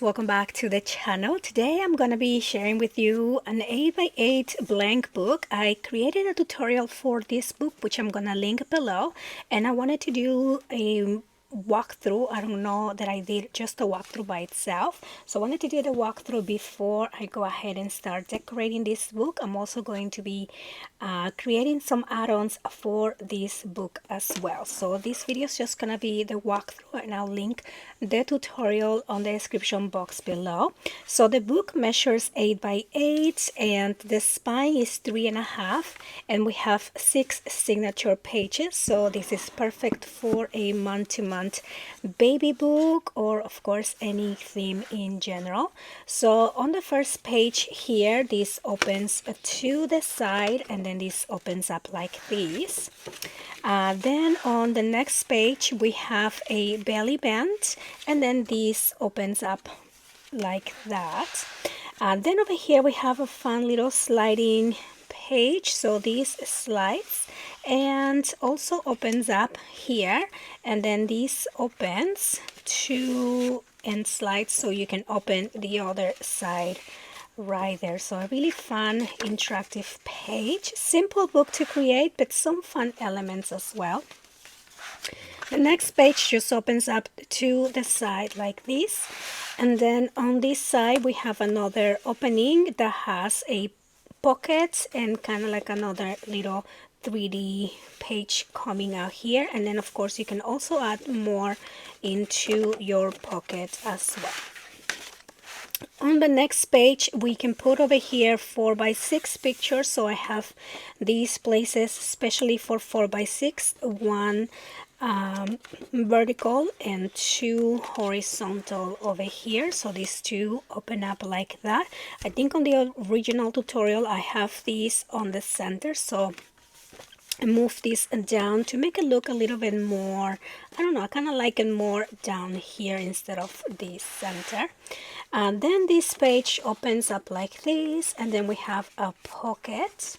welcome back to the channel. Today I'm gonna be sharing with you an 8x8 blank book. I created a tutorial for this book which I'm gonna link below, and I wanted to do a walkthrough. I don't know that I did just a walkthrough by itself, so I wanted to do the walkthrough before I go ahead and start decorating this book. I'm also going to be creating some add-ons for this book as well. So this video is just gonna be the walkthrough, and I'll link the tutorial on the description box below. So the book measures 8x8 and the spine is 3.5, and we have 6 signature pages. So this is perfect for a month-to-month baby book, or of course any theme in general. So on the first page here, this opens to the side, and then this opens up like this. Then on the next page we have a belly band, and then this opens up like that. Then over here we have a fun little sliding page, so this slides and also opens up here, and then this opens to and slides, so you can open the other side right there. So a really fun interactive page, simple book to create, but some fun elements as well. The next page just opens up to the side like this, and then on this side we have another opening that has a pocket and kind of like another little 3D page coming out here, and then of course you can also add more into your pocket as well. On the next page we can put over here 4x6 pictures, so I have these places especially for 4x6, one vertical and 2 horizontal over here, so these two open up like that. I think on the original tutorial I have these on the center, so I move this down to make it look a little bit more, I don't know, I kind of like it more down here instead of the center. And then this page opens up like this, and then we have a pocket.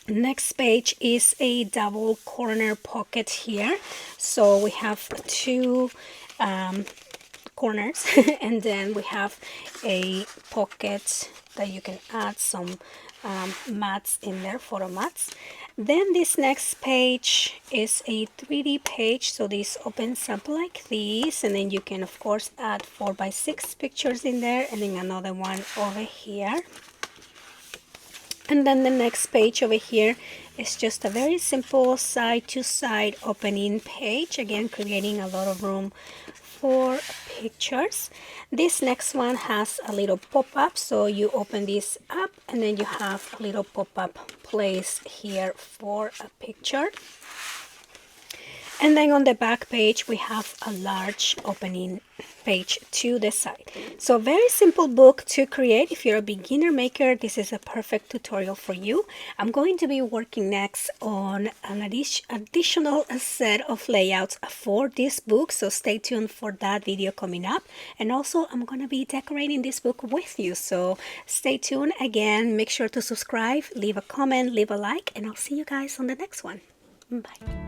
Next page is a double corner pocket here, so we have 2 corners and then we have a pocket that you can add some mats in there, photo mats. Then this next page is a 3D page, so this opens up like this, and then you can of course add 4x6 pictures in there, and then another one over here. And then the next page over here is just a very simple side-to-side opening page, again creating a lot of room for pictures. This next one has a little pop-up, so you open this up and then you have a little pop-up place here for a picture. And then on the back page we have a large opening page to the side. So very simple book to create. If you're a beginner maker, this is a perfect tutorial for you. I'm going to be working next on an additional set of layouts for this book, so stay tuned for that video coming up. And also I'm going to be decorating this book with you, so stay tuned. Again, make sure to subscribe, leave a comment, leave a like, and I'll see you guys on the next one. Bye.